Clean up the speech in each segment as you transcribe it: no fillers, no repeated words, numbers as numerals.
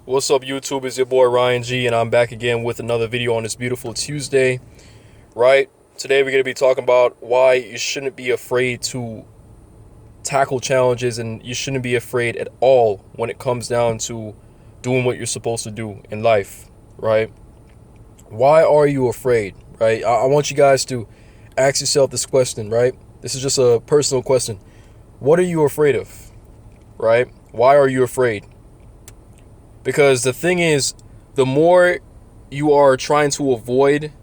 What's up, YouTube? It's your boy Ryan G, and I'm back again with another video on this beautiful Tuesday. Right? Today we're going to be talking about why you shouldn't be afraid to tackle challenges, and you shouldn't be afraid at all when it comes down to doing what you're supposed to do in life. Right? Why are you afraid? Right? I want you guys to ask yourself this question. Right? This is just a personal question. What are you afraid of? Right? Why are you afraid? Because the thing is, the more you are trying to avoid,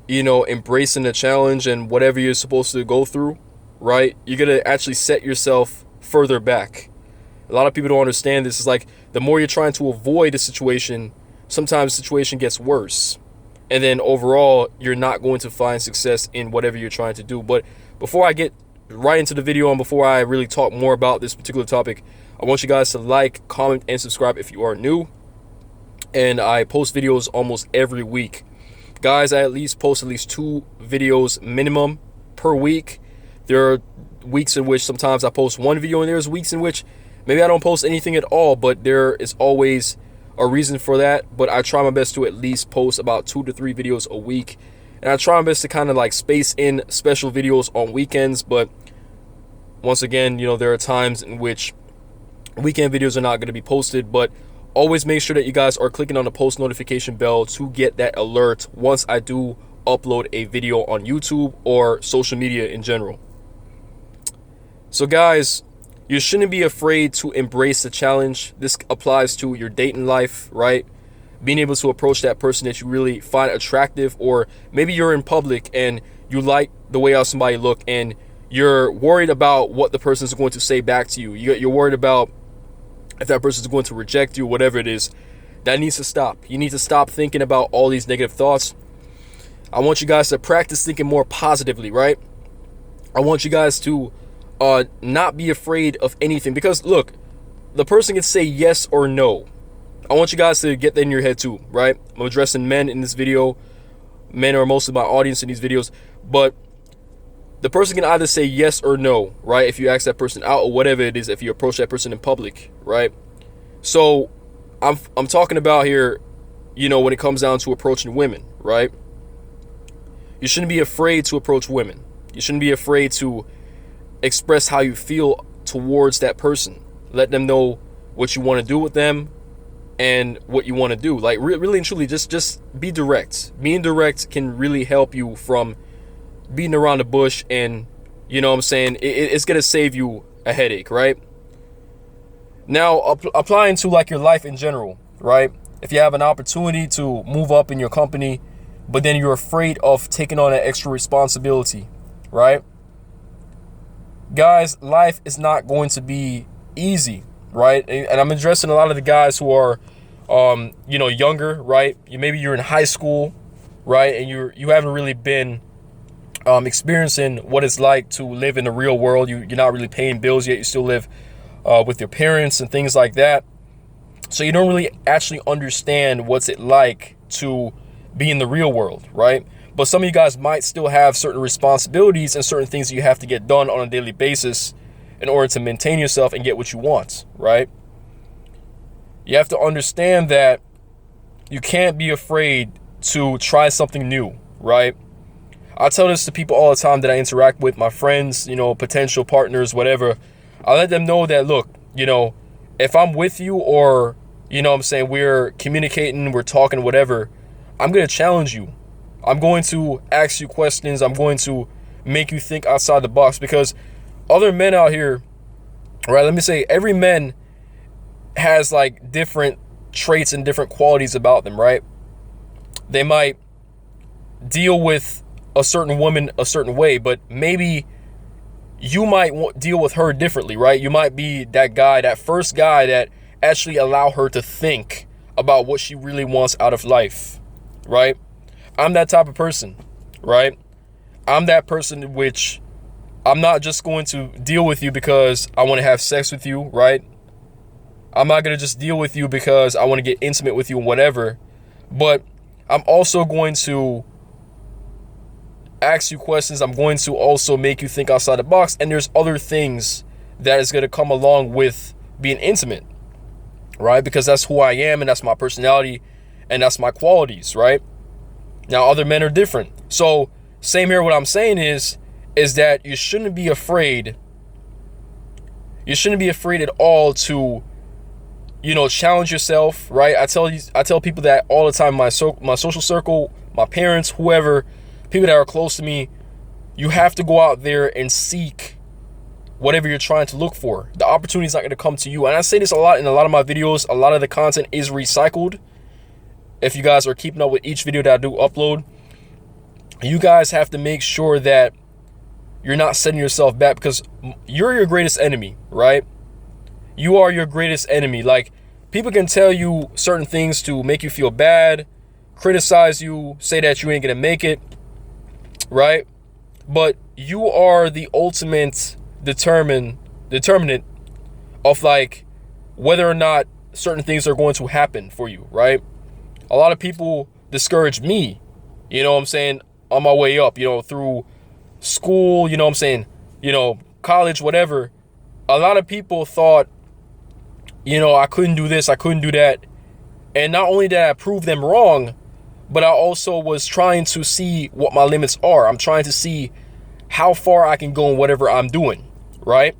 embracing the challenge and whatever you're supposed to go through, right? You're going to actually set yourself further back. A lot of people don't understand this. It's like the more you're trying to avoid a situation, sometimes the situation gets worse. And then overall, you're not going to find success in whatever you're trying to do. But before I get right into the video and before I really talk more about this particular topic, I want you guys to like, comment, and subscribe if you are new. And I post videos almost every week. Guys, I post at least 2 videos minimum per week. There are weeks in which sometimes I post 1 video, and there's weeks in which maybe I don't post anything at all, but there is always a reason for that. But I try my best to at least post about 2 to 3 videos a week. And I try my best to kind of like space in special videos on weekends. But once again, there are times in which weekend videos are not going to be posted, but always make sure that you guys are clicking on the post notification bell to get that alert once I do upload a video on YouTube or social media in general. So guys, you shouldn't be afraid to embrace the challenge. This applies to your dating life, right? Being able to approach that person that you really find attractive, or maybe you're in public and you like the way how somebody look and you're worried about what the person's going to say back to you. You're worried about if that person is going to reject you, whatever it is. That needs to stop. You need to stop thinking about all these negative thoughts. I want you guys to practice thinking more positively, right? I want you guys to not be afraid of anything, because look, the person can say yes or no. I want you guys to get that in your head too, right? I'm addressing men in this video. Men are most of my audience in these videos, but the person can either say yes or no, right? If you ask that person out or whatever it is, if you approach that person in public, right? So I'm talking about here, when it comes down to approaching women, right? You shouldn't be afraid to approach women. You shouldn't be afraid to express how you feel towards that person. Let them know what you want to do with them and what you want to do. Like really and truly, just be direct. Being direct can really help you from beating around the bush, and it's gonna save you a headache, right? Now applying to like your life in general, right? If you have an opportunity to move up in your company, but then you're afraid of taking on an extra responsibility, right? Guys, life is not going to be easy, right? And I'm addressing a lot of the guys who are younger, right? Maybe you're in high school, right? And you haven't really been experiencing what it's like to live in the real world. You're not really paying bills yet. You still live with your parents and things like that. So you don't really actually understand what's it like to be in the real world, right? But some of you guys might still have certain responsibilities and certain things that you have to get done on a daily basis in order to maintain yourself and get what you want, right? You have to understand that you can't be afraid to try something new, right? I tell this to people all the time that I interact with, my friends, potential partners, whatever. I let them know that, look, if I'm with you, or, we're communicating, we're talking, whatever, I'm going to challenge you. I'm going to ask you questions. I'm going to make you think outside the box, because other men out here, right, let me say, every man has like different traits and different qualities about them, right? They might deal with a certain woman a certain way, but maybe you might deal with her differently, right? You might be that guy, that first guy that actually allow her to think about what she really wants out of life, right? I'm that type of person, right? I'm that person which I'm not just going to deal with you because I want to have sex with you, right? I'm not going to just deal with you because I want to get intimate with you and whatever, but I'm also going to ask you questions. I'm going to also make you think outside the box. And there's other things that is going to come along with being intimate, right? Because that's who I am, and that's my personality, and that's my qualities, right? Now, other men are different. So, same here. What I'm saying is that you shouldn't be afraid. You shouldn't be afraid at all to, challenge yourself, right? I tell people that all the time. My social circle, my parents, whoever, people that are close to me. You have to go out there and seek whatever you're trying to look for. The opportunity is not going to come to you. And I say this a lot in a lot of my videos. A lot of the content is recycled. If you guys are keeping up with each video that I do upload, you guys have to make sure that you're not setting yourself back, because you're your greatest enemy, right? You are your greatest enemy. Like, people can tell you certain things to make you feel bad, criticize you, say that you ain't going to make it, right? But you are the ultimate determinant of, like, whether or not certain things are going to happen for you, right? A lot of people discourage me, on my way up, through school, college, whatever. A lot of people thought, I couldn't do this, I couldn't do that. And not only did I prove them wrong, but I also was trying to see what my limits are. I'm trying to see how far I can go in whatever I'm doing, right?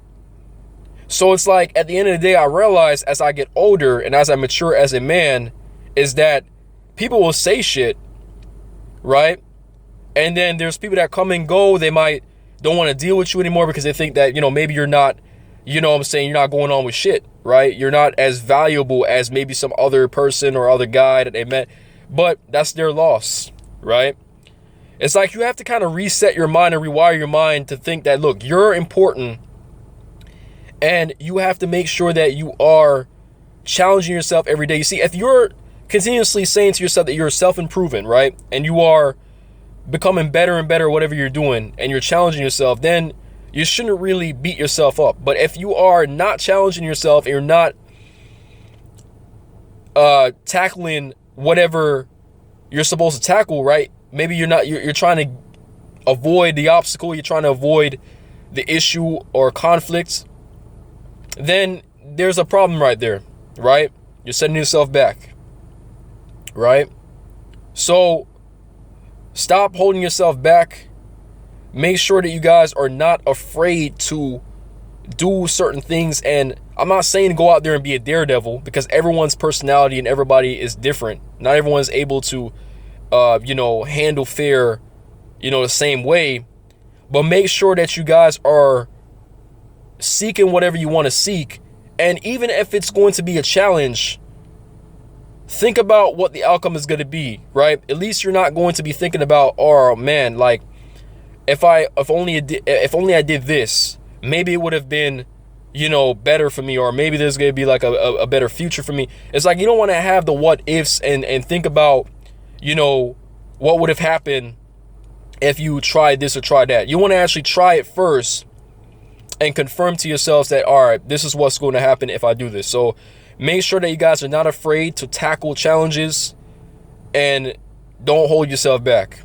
So it's like, at the end of the day, I realize as I get older and as I mature as a man, is that people will say shit, right? And then there's people that come and go. They don't want to deal with you anymore because they think that, maybe you're not, you're not going on with shit, right? You're not as valuable as maybe some other person or other guy that they met. But that's their loss, right? It's like you have to kind of reset your mind and rewire your mind to think that, look, you're important, and you have to make sure that you are challenging yourself every day. You see, if you're continuously saying to yourself that you're self-improving, right, and you are becoming better and better whatever you're doing, and you're challenging yourself, then you shouldn't really beat yourself up. But if you are not challenging yourself and you're not tackling whatever you're supposed to tackle, right? Maybe you're trying to avoid the obstacle, you're trying to avoid the issue or conflict, then there's a problem right there, right? You're setting yourself back, right? So stop holding yourself back. Make sure that you guys are not afraid to do certain things. And I'm not saying go out there and be a daredevil, because everyone's personality and everybody is different. Not everyone's able to, handle fear, the same way. But make sure that you guys are seeking whatever you want to seek. And even if it's going to be a challenge, think about what the outcome is going to be, right? At least you're not going to be thinking about, oh man, like, if only I did this, maybe it would have been, better for me, or maybe there's going to be like a better future for me. It's like, you don't want to have the what ifs and think about, what would have happened if you tried this or tried that. You want to actually try it first and confirm to yourselves that, all right, this is what's going to happen if I do this. So make sure that you guys are not afraid to tackle challenges, and don't hold yourself back.